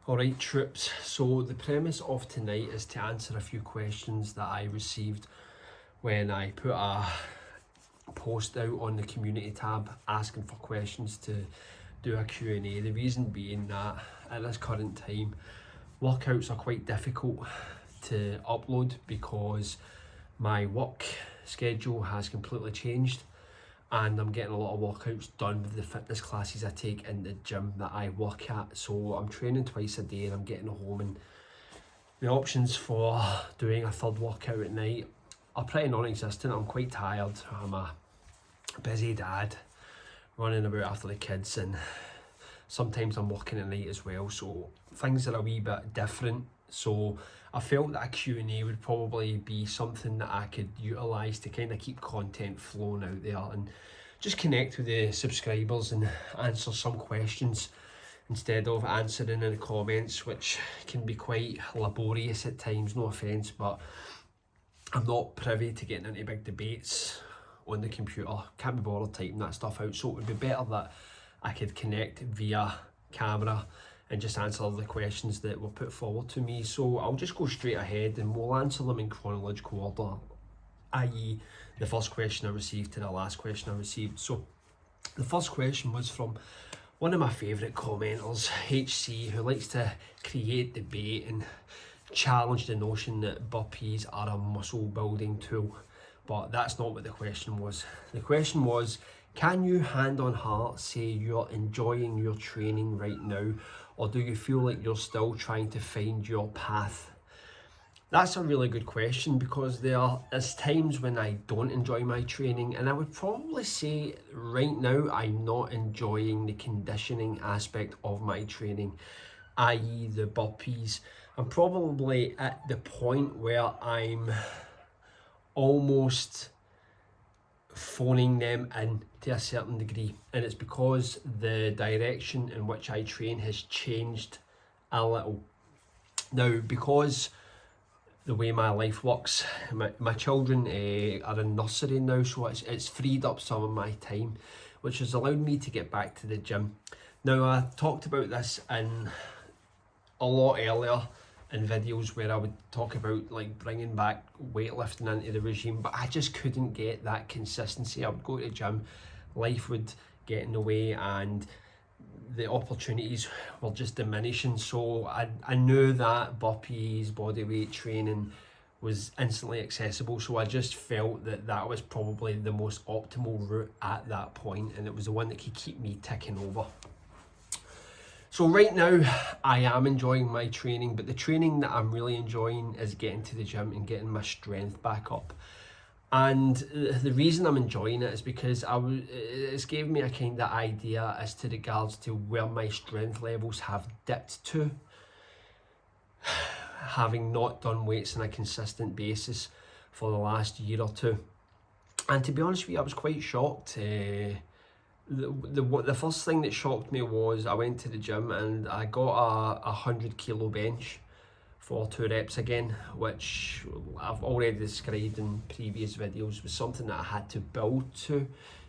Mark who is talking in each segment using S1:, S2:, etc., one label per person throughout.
S1: Alright troops, so the premise of tonight is to answer a few questions that I received when I put a post out on the community tab asking for questions to do a Q&A. The reason being that at this current time, workouts are quite difficult to upload because my work schedule has completely changed and I'm getting a lot of workouts done with the fitness classes I take in the gym that I work at. So I'm training twice a day and I'm getting home, and the options for doing a third workout at night are pretty non-existent. I'm quite tired. I'm a busy dad running about after the kids, and sometimes I'm working at night as well, so things are a wee bit different. So I felt that a Q&A would probably be something that I could utilise to kind of keep content flowing out there and just connect with the subscribers and answer some questions instead of answering in the comments, which can be quite laborious at times, no offence, but I'm not privy to getting into big debates on the computer. Can't be bothered typing that stuff out, so it would be better that I could connect via camera and just answer the questions that were put forward to me. So I'll just go straight ahead and we'll answer them in chronological order, i.e. the first question I received to the last question I received. So the first question was from one of my favourite commenters, HC, who likes to create debate and challenge the notion that burpees are a muscle building tool. But that's not what the question was. The question was, can you hand on heart say you're enjoying your training right now, or do you feel like you're still trying to find your path? That's a really good question, because there's times when I don't enjoy my training, and I would probably say right now I'm not enjoying the conditioning aspect of my training, i.e. the burpees. I'm probably at the point where I'm almost phoning them in to a certain degree, and it's because the direction in which I train has changed a little. Now, because the way my life works, my children are in nursery now, so it's freed up some of my time, which has allowed me to get back to the gym. Now, I talked about this in a lot earlier in videos where I would talk about like bringing back weightlifting into the regime, but I just couldn't get that consistency. I would go to the gym, life would get in the way, and the opportunities were just diminishing. So I knew that burpees, bodyweight training was instantly accessible, so I just felt that that was probably the most optimal route at that point, and it was the one that could keep me ticking over. So right now, I am enjoying my training, but the training that I'm really enjoying is getting to the gym and getting my strength back up. And the reason I'm enjoying it is because it's gave me a kind of idea as to regards to where my strength levels have dipped to, having not done weights on a consistent basis for the last year or two. And to be honest with you, I was quite shocked. The first thing that shocked me was I went to the gym and I got a 100 kilo bench for 2 reps again, which I've already described in previous videos was something that I had to build to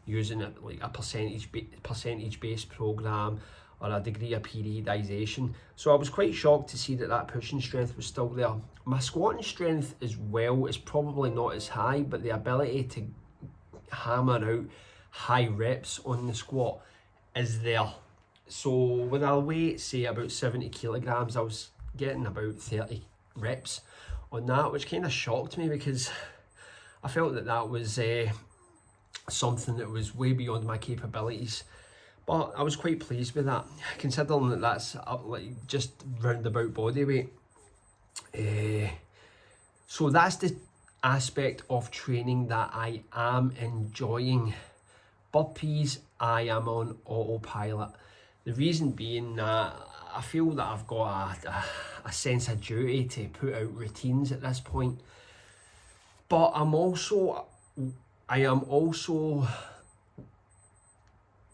S1: using it like a percentage based program or a degree of periodization. So I was quite shocked to see that pushing strength was still there. My squatting strength as well is probably not as high, but the ability to hammer out high reps on the squat is there. So when I weigh say about 70 kilograms, I was getting about 30 reps on that, which kind of shocked me because I felt that was something that was way beyond my capabilities. But I was quite pleased with that, considering that that's like just roundabout body weight. So that's the aspect of training that I am enjoying. Burpees, I am on autopilot. The reason being that I feel that I've got a sense of duty to put out routines at this point. But I am also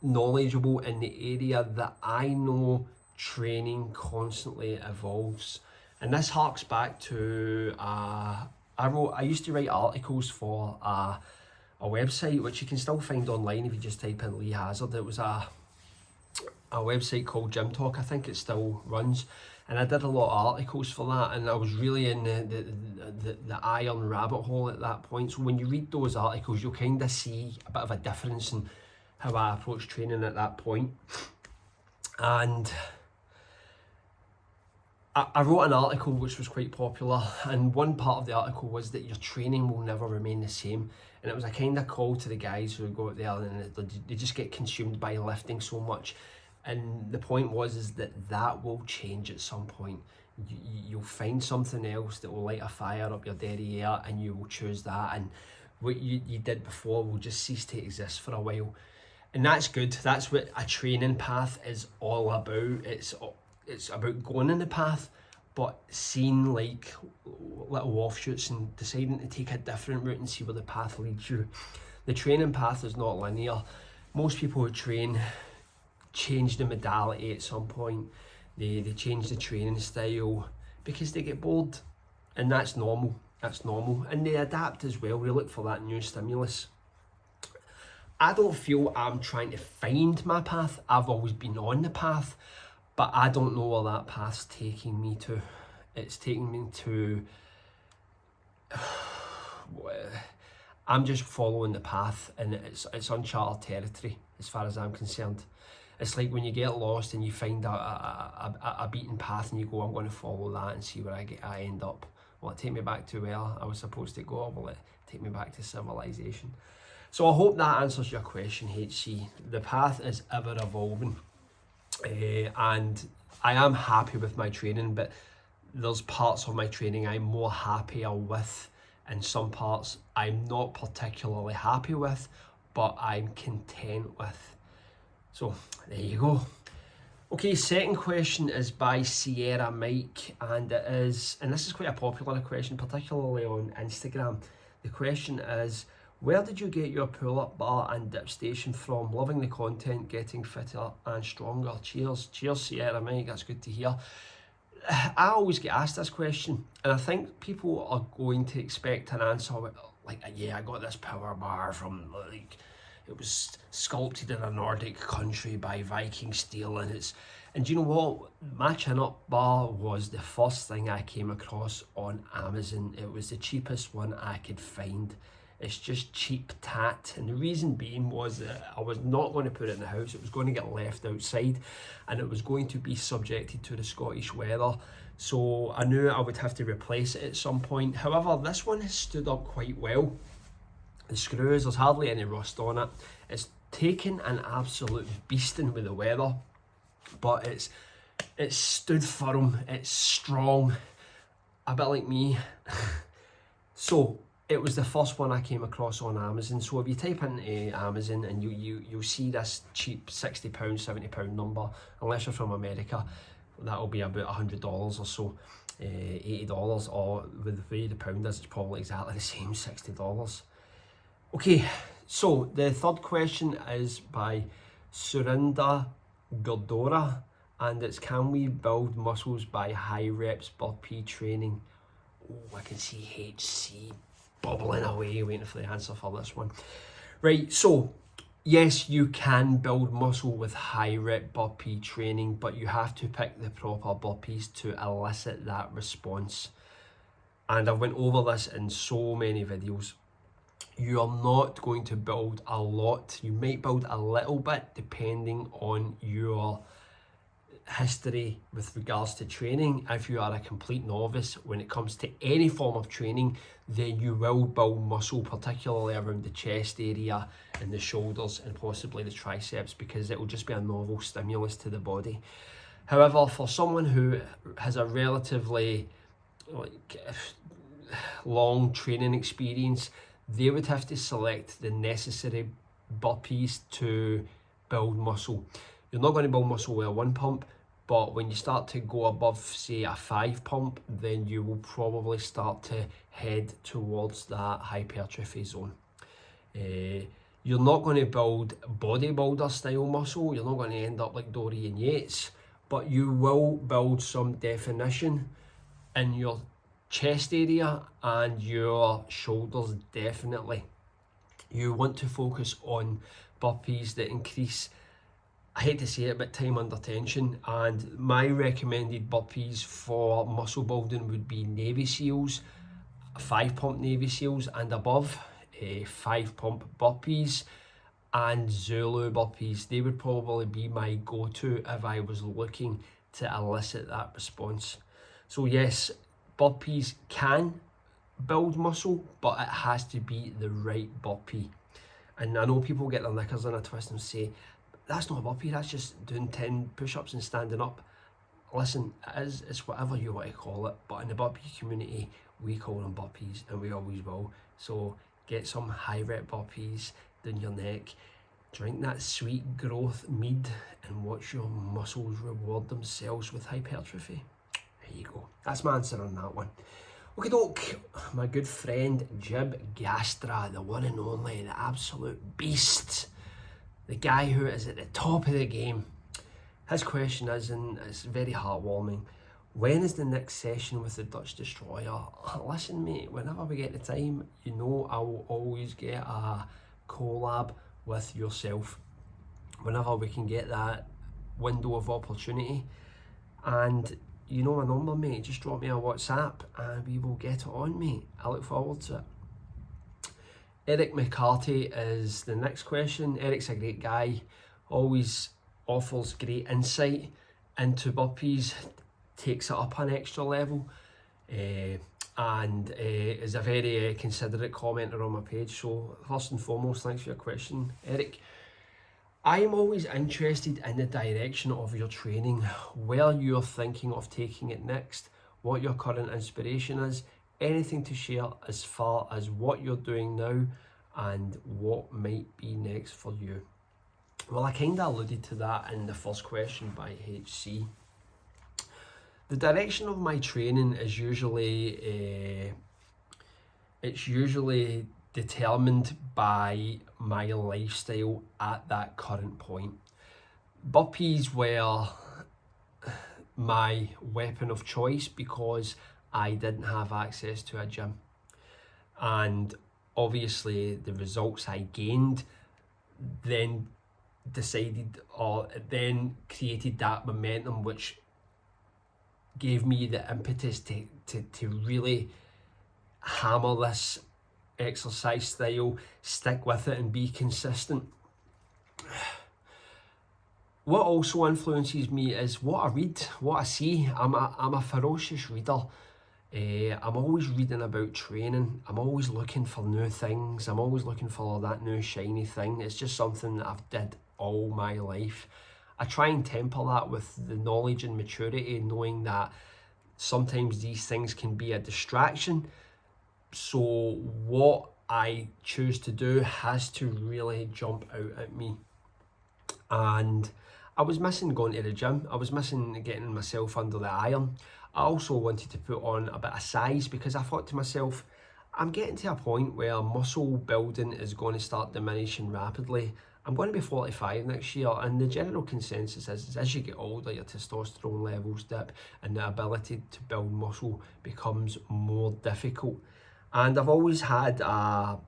S1: knowledgeable in the area that I know training constantly evolves. And this harks back to I used to write articles for a website which you can still find online if you just type in Lee Hazard. It was a website called Gym Talk. I think it still runs, and I did a lot of articles for that, and I was really in the iron rabbit hole at that point. So when you read those articles, you'll kind of see a bit of a difference in how I approach training at that point. And I wrote an article which was quite popular, and one part of the article was that your training will never remain the same. And it was a kind of call to the guys who go out there and they just get consumed by lifting so much. And the point was that will change at some point. You'll find something else that will light a fire up your derriere, and you will choose that, and what you did before will just cease to exist for a while. And that's good. That's what a training path is all about. It's about going in the path, but seeing like little offshoots and deciding to take a different route and see where the path leads you. The training path is not linear. Most people who train change the modality at some point. They change the training style because they get bored, and that's normal. That's normal. And they adapt as well. They look for that new stimulus. I don't feel I'm trying to find my path. I've always been on the path, but I don't know where that path's taking me to. It's taking me to... I'm just following the path, and it's uncharted territory as far as I'm concerned. It's like when you get lost and you find a beaten path and you go, I'm going to follow that and see where I end up. Will it take me back to where I was supposed to go, or will it take me back to civilization? So I hope that answers your question, HC. The path is ever evolving, and I am happy with my training, but there's parts of my training I'm more happier with, and some parts I'm not particularly happy with, but I'm content with. So there you go. Okay, second question is by Sierra Mike, and this is quite a popular question, particularly on Instagram. The question is, where did you get your pull-up bar and dip station from? Loving the content, getting fitter and stronger. Cheers. Cheers, Sierra Mike, that's good to hear. I always get asked this question, and I think people are going to expect an answer like, yeah, I got this power bar from, like, it was sculpted in a Nordic country by Viking steel, and do you know what? My chin-up bar was the first thing I came across on Amazon. It was the cheapest one I could find. It's just cheap tat, and the reason being was that I was not going to put it in the house. It was going to get left outside, and it was going to be subjected to the Scottish weather, so I knew I would have to replace it at some point. However, this one has stood up quite well. The screws, there's hardly any rust on it. It's taken an absolute beasting with the weather, but it's stood firm, it's strong, a bit like me. So it was the first one I came across on Amazon. So if you type into Amazon and you'll see this cheap £60, £70 number, unless you're from America, that'll be about $100 or so, $80, or with the way the pound is, it's probably exactly the same, $60. Okay, so the third question is by Surinder Gurdora, and it's, can we build muscles by high reps burpee training? Oh, I can see HC bubbling away waiting for the answer for this one. Right, so yes, you can build muscle with high rep burpee training, but you have to pick the proper burpees to elicit that response. And I went over this in so many videos. You are not going to build a lot. You might build a little bit depending on your history with regards to training. If you are a complete novice when it comes to any form of training, then you will build muscle, particularly around the chest area and the shoulders and possibly the triceps, because it will just be a novel stimulus to the body. However, for someone who has a relatively long training experience, they would have to select the necessary burpees to build muscle. You're not going to build muscle with a 1 pump, but when you start to go above, say, a 5 pump, then you will probably start to head towards that hypertrophy zone. You're not going to build bodybuilder style muscle. You're not going to end up like Dorian Yates, but you will build some definition in your chest area and your shoulders, definitely. You want to focus on burpees that increase I hate to say it, but time under tension, and my recommended burpees for muscle building would be Navy SEALs, 5 pump Navy SEALs and above, 5 pump burpees and Zulu burpees. They would probably be my go-to if I was looking to elicit that response. So yes, burpees can build muscle, but it has to be the right burpee. And I know people get their knickers in a twist and say, that's not a burpee, that's just doing 10 push-ups and standing up. Listen, it's whatever you want to call it, but in the burpee community, we call them burpees, and we always will. So get some high rep burpees down your neck, drink that sweet growth mead, and watch your muscles reward themselves with hypertrophy. There you go. That's my answer on that one. Okay, doke, my good friend Jib Gastra, the one and only, the absolute beast, the guy who is at the top of the game. His question is, and it's very heartwarming, when is the next session with the Dutch Destroyer? Listen mate, whenever we get the time, you know I will always get a collab with yourself. Whenever we can get that window of opportunity. And you know my number mate, just drop me a WhatsApp and we will get it on mate. I look forward to it. Eric McCarthy is the next question. Eric's a great guy, always offers great insight into burpees, takes it up an extra level, and is a very considerate commenter on my page. So first and foremost, thanks for your question, Eric. I am always interested in the direction of your training, where you're thinking of taking it next, what your current inspiration is, anything to share as far as what you're doing now and what might be next for you. Well, I kind of alluded to that in the first question by HC. The direction of my training is usually determined by my lifestyle at that current point. Burpees were my weapon of choice because I didn't have access to a gym, and obviously the results I gained then created that momentum which gave me the impetus to really hammer this exercise style, stick with it and be consistent. What also influences me is what I read, what I see. I'm a ferocious reader. I'm always reading about training. I'm always looking for new things. I'm always looking for that new shiny thing. It's just something that I've did all my life. I try and temper that with the knowledge and maturity, knowing that sometimes these things can be a distraction. So what I choose to do has to really jump out at me. And I was missing going to the gym. I was missing getting myself under the iron. I also wanted to put on a bit of size because I thought to myself, I'm getting to a point where muscle building is going to start diminishing rapidly. I'm going to be 45 next year, and the general consensus is as you get older, your testosterone levels dip and the ability to build muscle becomes more difficult. And I've always had the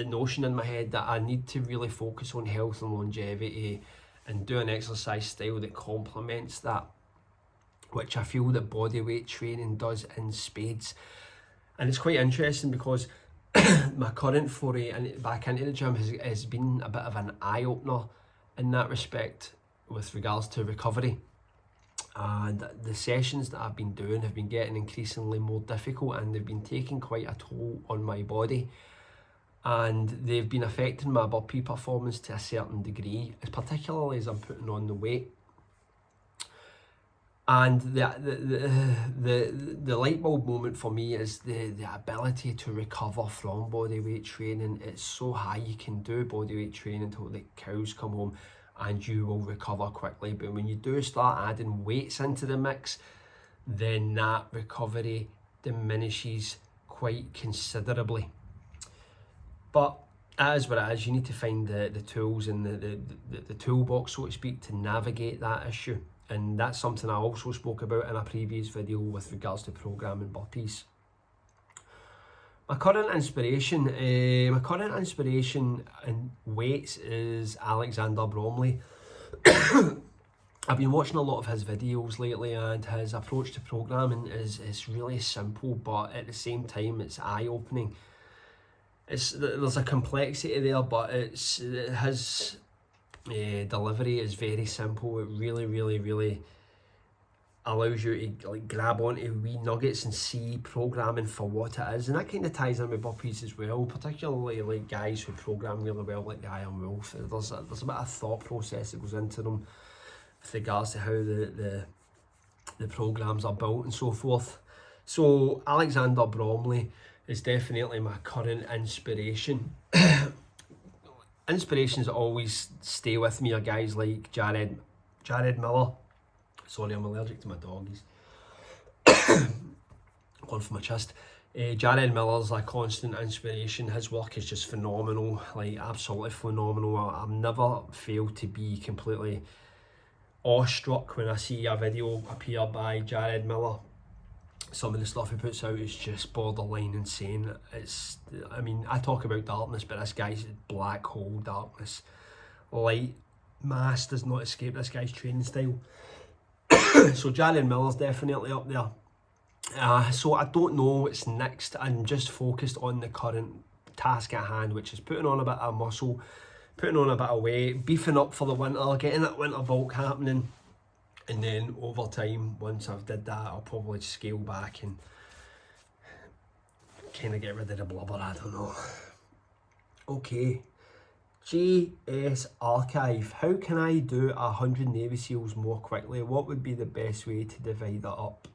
S1: notion in my head that I need to really focus on health and longevity and do an exercise style that complements that, which I feel that bodyweight training does in spades. And it's quite interesting because my current foray back into the gym has been a bit of an eye-opener in that respect with regards to recovery. And the sessions that I've been doing have been getting increasingly more difficult, and they've been taking quite a toll on my body, and they've been affecting my burpee performance to a certain degree, particularly as I'm putting on the weight. And the light bulb moment for me is the ability to recover from bodyweight training. It's so high. You can do bodyweight training until the cows come home and you will recover quickly, but when you do start adding weights into the mix, then that recovery diminishes quite considerably. But as what it is, you need to find the tools and the toolbox, so to speak, to navigate that issue. And that's something I also spoke about in a previous video with regards to programming burpees. My current inspiration in weights is Alexander Bromley. I've been watching a lot of his videos lately, and his approach to programming is really simple, but at the same time it's eye-opening. There's a complexity there, but his delivery is very simple. It really allows you to like grab onto wee nuggets and see programming for what it is, and that kind of ties in with burpees as well, particularly like guys who program really well, like the Iron Wolf. There's a bit of thought process that goes into them with regards to how the programs are built and so forth. So Alexander Bromley is definitely my current inspiration. Inspirations that always stay with me are guys like Jared Miller. Sorry, I'm allergic to my doggies. Going for my chest. Jared Miller's a constant inspiration. His work is just phenomenal, like absolutely phenomenal. I've never failed to be completely awestruck when I see a video appear by Jared Miller. Some of the stuff he puts out is just borderline insane. I mean, I talk about darkness, but this guy's black hole darkness. Light mass does not escape this guy's training style. So Jared Miller's definitely up there. So I don't know what's next. I'm just focused on the current task at hand, which is putting on a bit of muscle, putting on a bit of weight, beefing up for the winter, getting that winter bulk happening. And then over time, once I've did that, I'll probably scale back and kind of get rid of the blubber, I don't know. Okay, GS Archive. How can I do 100 Navy SEALs more quickly? What would be the best way to divide that up?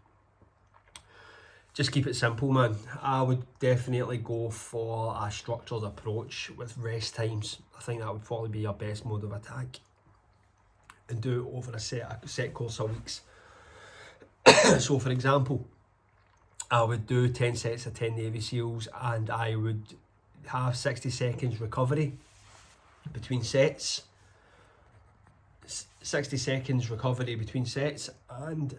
S1: Just keep it simple, man. I would definitely go for a structured approach with rest times. I think that would probably be your best mode of attack. And do it over a set course of weeks. So for example, I would do 10 sets of 10 Navy SEALs, and I would have 60 seconds recovery between sets. 60 seconds recovery between sets, and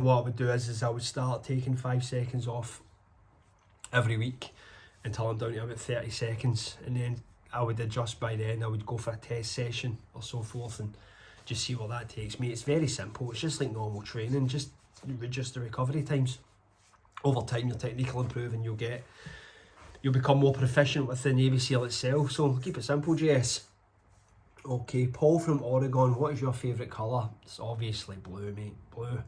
S1: what I would do is I would start taking 5 seconds off every week until I'm down to about 30 seconds, and then I would adjust by then. I would go for a test session or so forth and just see where that takes me. It's very simple. It's just like normal training, just reduce the recovery times. Over time, your technique will improve and you'll become more proficient with the Navy SEAL itself. So keep it simple, JS. Okay, Paul from Oregon, what is your favourite colour? It's obviously blue, mate, blue.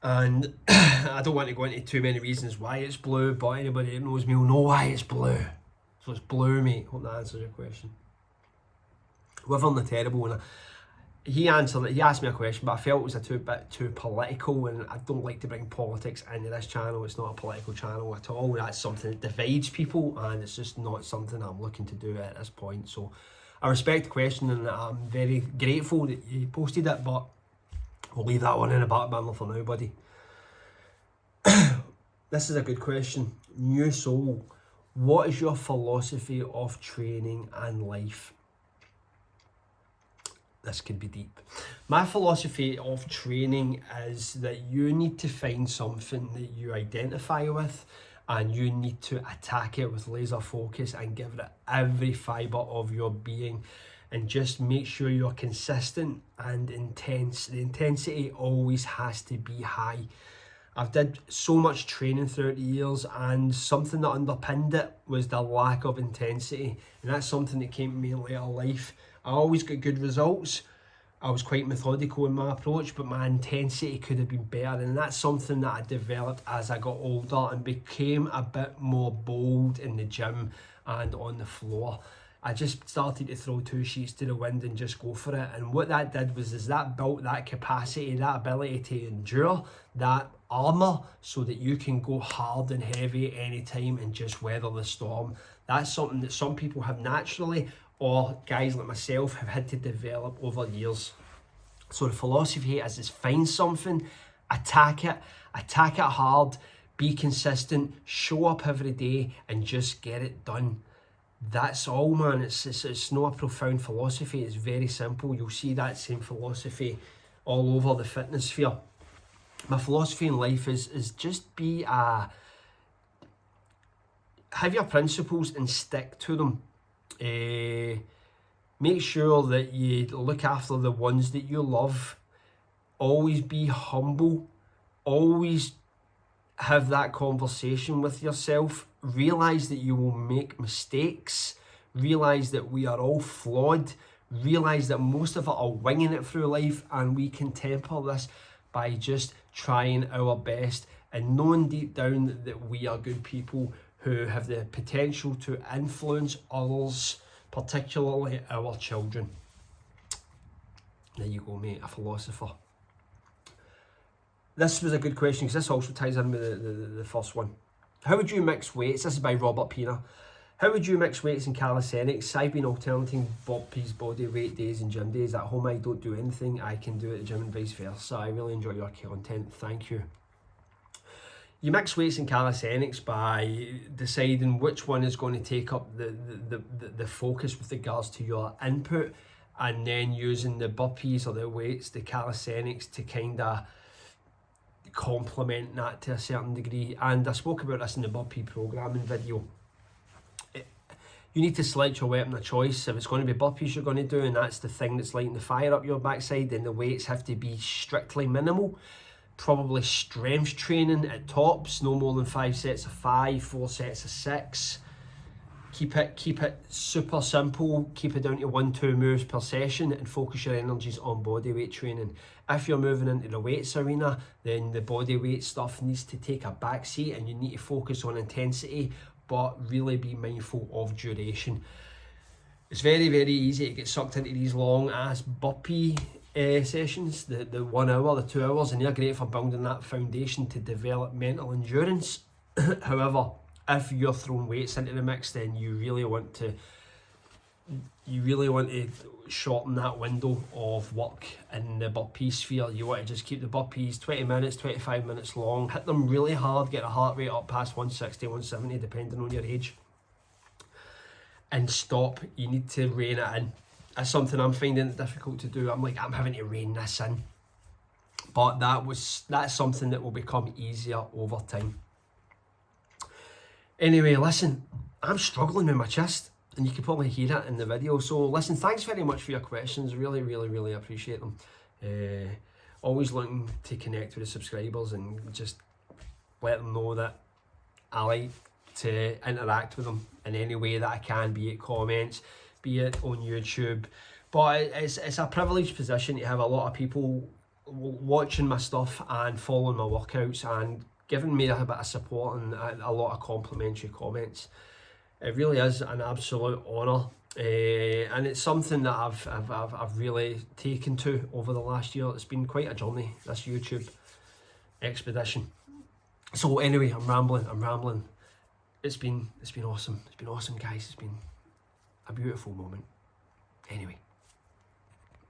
S1: And I don't want to go into too many reasons why it's blue, but anybody that knows me will know why it's blue. So it's blue, mate. Hope that answers your question. Wyvern the Terrible, and he asked me a question, but I felt it was a bit too political, and I don't like to bring politics into this channel. It's not a political channel at all. That's something that divides people, and it's just not something I'm looking to do at this point. So I respect the question, and I'm very grateful that you posted it, but we'll leave that one in the back burner for now, buddy. This is a good question. New Soul, what is your philosophy of training and life? This could be deep. My philosophy of training is that you need to find something that you identify with, and you need to attack it with laser focus and give it every fibre of your being, and just make sure you're consistent and intense. The intensity always has to be high. I've did so much training throughout the years, and something that underpinned it was the lack of intensity, and that's something that came to me in later life. I always got good results. I was quite methodical in my approach, but my intensity could have been better, and that's something that I developed as I got older and became a bit more bold in the gym and on the floor. I just started to throw 2 sheets to the wind and just go for it, and what that did was that built that capacity, that ability to endure, that armour, so that you can go hard and heavy anytime and just weather the storm. That's something that some people have naturally, or guys like myself have had to develop over years. So the philosophy is find something, attack it hard, be consistent, show up every day and just get it done. That's all, man. It's not a profound philosophy, it's very simple. You'll see that same philosophy all over the fitness sphere. My philosophy in life is just be a have your principles and stick to them. Make sure that you look after the ones that you love. Always be humble. Always have that conversation with yourself. Realize that you will make mistakes. Realize that we are all flawed. Realize that most of us are winging it through life, and we can temper this by just trying our best and knowing deep down that we are good people who have the potential to influence others, particularly our children. There you go, mate, a philosopher. This was a good question because this also ties in with the first one. How would you mix weights? This is by Robert Pina. How would you mix weights in calisthenics? I've been alternating burpees, body weight days and gym days. At home I don't do anything. I can do it at the gym and vice versa. I really enjoy your content. Thank you. You mix weights in calisthenics by deciding which one is going to take up the focus with regards to your input, and then using the burpees or the weights, the calisthenics, to kind of complement that to a certain degree. And I spoke about this in the burpee programming video. You need to select your weapon of choice. If it's going to be burpees you're going to do, and that's the thing that's lighting the fire up your backside, then the weights have to be strictly minimal. Probably strength training at tops, no more than 5 sets of 5, 4 sets of 6. Keep it super simple. Keep it down to 1-2 moves per session, and focus your energies on body weight training. If you're moving into the weights arena, then the body weight stuff needs to take a back seat, and you need to focus on intensity, but really be mindful of duration. It's very, very easy to get sucked into these long ass burpee sessions, the 1 hour, the 2 hours, and they're great for building that foundation to develop mental endurance. However, if you're throwing weights into the mix, then you really want to shorten that window of work in the burpee sphere. You want to just keep the burpees 20 minutes, 25 minutes long, hit them really hard, get the heart rate up past 160, 170 depending on your age, and stop. You need to rein it in. That's something I'm finding it difficult to do. I'm having to rein this in, but that's something that will become easier over time. Anyway, listen, I'm struggling with my chest, and you can probably hear it in the video. So listen, thanks very much for your questions. Really, really, really appreciate them. Always looking to connect with the subscribers and just let them know that I like to interact with them in any way that I can, be it comments, be it on YouTube. But it's a privileged position to have a lot of people watching my stuff and following my workouts and giving me a bit of support and a lot of complimentary comments. It really is an absolute honour, and it's something that I've really taken to over the last year. It's been quite a journey, this YouTube expedition. So anyway, I'm rambling. It's been awesome. It's been awesome, guys. It's been a beautiful moment. Anyway.